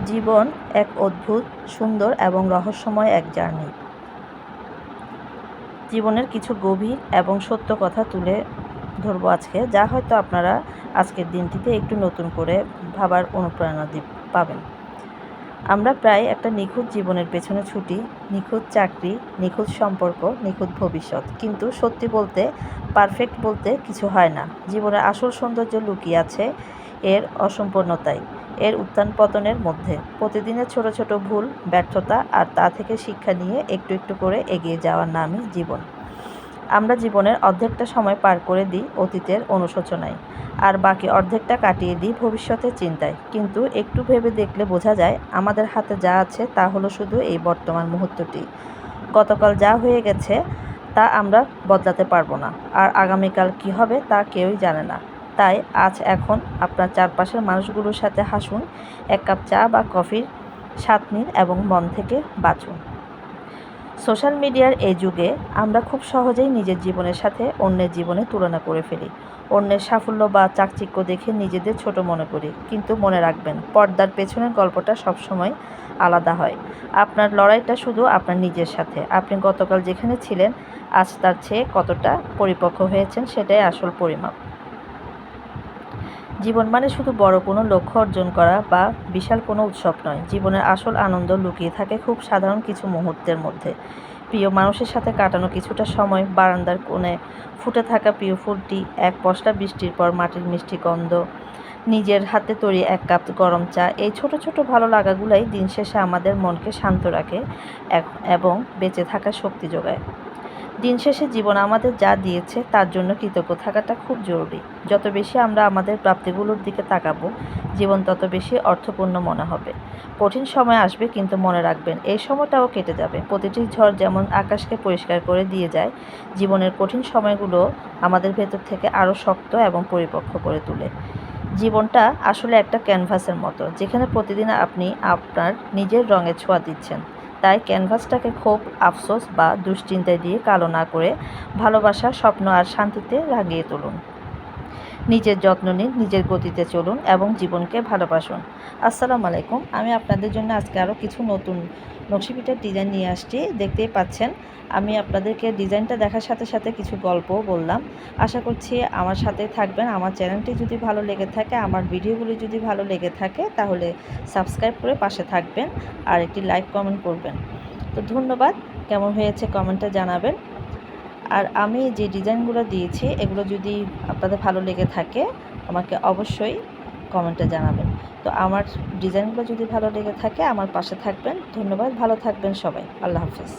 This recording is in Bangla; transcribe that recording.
জীবন এক অদ্ভুত, সুন্দর এবং রহস্যময় এক জার্নি। জীবনের কিছু গভীর এবং সত্য কথা তুলে ধরবো আজকে, যা হয়তো আপনারা আজকের দিনটিতে একটু নতুন করে ভাবার অনুপ্রেরণা পাবেন। আমরা প্রায় একটা নিখুঁত জীবনের পেছনে ছুটি, নিখুঁত চাকরি, নিখুঁত সম্পর্ক, নিখুঁত ভবিষ্যৎ। কিন্তু সত্যি বলতে, পারফেক্ট বলতে কিছু হয় না। জীবনের আসল সৌন্দর্য লুকিয়ে আছে এর অসম্পূর্ণতায়, এর উত্থান পতনের মধ্যে। প্রতিদিনের ছোট ছোট ভুল, ব্যর্থতা আর তা থেকে শিক্ষা নিয়ে একটু একটু করে এগিয়ে যাওয়ার নামই জীবন। আমরা জীবনের অর্ধেকটা সময় পার করে দিই অতীতের অনুশোচনায়, আর বাকি অর্ধেকটা কাটিয়ে দিই ভবিষ্যতের চিন্তায়। কিন্তু একটু ভেবে দেখলে বোঝা যায়, আমাদের হাতে যা আছে তা হলো শুধু এই বর্তমান মুহূর্তটি। গতকাল যা হয়ে গেছে তা আমরা বদলাতে পারবো না, আর আগামীকাল কী হবে তা কেউই জানে না। তাই আজ এখন আপনার চারপাশের মানুষগুলোর সাথে হাসুন, এক কাপ চা বা কফির স্বাদ নিন এবং মন থেকে বাঁচুন। সোশ্যাল মিডিয়ার এই যুগে আমরা খুব সহজেই নিজের জীবনের সাথে অন্যের জীবনে তুলনা করে ফেলি। অন্যের সাফল্য বা চাকচিক্য দেখে নিজেদের ছোট মনে করি। কিন্তু মনে রাখবেন, পর্দার পেছনের গল্পটা সবসময় আলাদা হয়। আপনার লড়াইটা শুধু আপনার নিজের সাথে। আপনি গতকাল যেখানে ছিলেন, আজ তার চেয়ে কতটা পরিপক্ক হয়েছেন, সেটাই আসল পরিমাপ। জীবন মানে শুধু বড় কোনো লক্ষ্য অর্জন করা বা বিশাল কোনো উৎসব নয়। জীবনের আসল আনন্দ লুকিয়ে থাকে খুব সাধারণ কিছু মুহূর্তের মধ্যে। প্রিয় মানুষের সাথে কাটানো কিছুটা সময়, বারান্দার কোণে ফুটে থাকা প্রিয় ফুলটি, এক পশলা বৃষ্টির পর মাটির মিষ্টি গন্ধ, নিজের হাতে তৈরি এক কাপ গরম চা। এই ছোট ছোট ভালো লাগাগুলাই দিন শেষে আমাদের মনকে শান্ত রাখে এবং বেঁচে থাকার শক্তি যোগায়। দিন শেষে জীবন আমাদের যা দিয়েছে তার জন্য কৃতজ্ঞ থাকাটা খুব জরুরি। যত বেশি আমরা আমাদের প্রাপ্তিগুলোর দিকে তাকাবো, জীবন তত বেশি অর্থপূর্ণ মনে হবে। কঠিন সময় আসবে, কিন্তু মনে রাখবেন এই সময়টাও কেটে যাবে। প্রতিটি ঝড় যেমন আকাশকে পরিষ্কার করে দিয়ে যায়, জীবনের কঠিন সময়গুলো আমাদের ভেতর থেকে আরও শক্ত এবং পরিপক্ক করে তোলে। জীবনটা আসলে একটা ক্যানভাসের মতো, যেখানে প্রতিদিন আপনি আপনার নিজের রঙের ছোঁয়া দিচ্ছেন। তাই ক্যানভাসটাকে ক্ষোভ, আফসোস বা দুশ্চিন্তায় দিয়ে কালো না করে ভালোবাসা, স্বপ্ন আর শান্তিতে রাঙিয়ে তুলুন। নিজের যত্ন নিন, নিজের গতিতে চলুন এবং জীবনকে ভালোবাসুন। আসসালামু আলাইকুম। আমি আপনাদের জন্য আজকে আরও কিছু নতুন নকশিপিটার ডিজাইন নিয়ে আসছি। দেখতেই পাচ্ছেন, আমি আপনাদেরকে ডিজাইনটা দেখার সাথে সাথে কিছু গল্পও বললাম। আশা করছি আমার সাথেই থাকবেন। আমার চ্যানেলটি যদি ভালো লেগে থাকে, আমার ভিডিওগুলি যদি ভালো লেগে থাকে, তাহলে সাবস্ক্রাইব করে পাশে থাকবেন আর একটি লাইক কমেন্ট করবেন। তো ধন্যবাদ। কেমন হয়েছে কমেন্টে জানাবেন। আর আমি যে ডিজাইনগুলো দিয়েছি, এগুলো যদি আপনাদের ভালো লেগে থাকে, আমাকে অবশ্যই কমেন্টে জানাবেন। তো আমার ডিজাইনগুলো যদি ভালো লেগে থাকে, আমার পাশে থাকবেন। ধন্যবাদ। ভালো থাকবেন সবাই। আল্লাহ হাফেজ।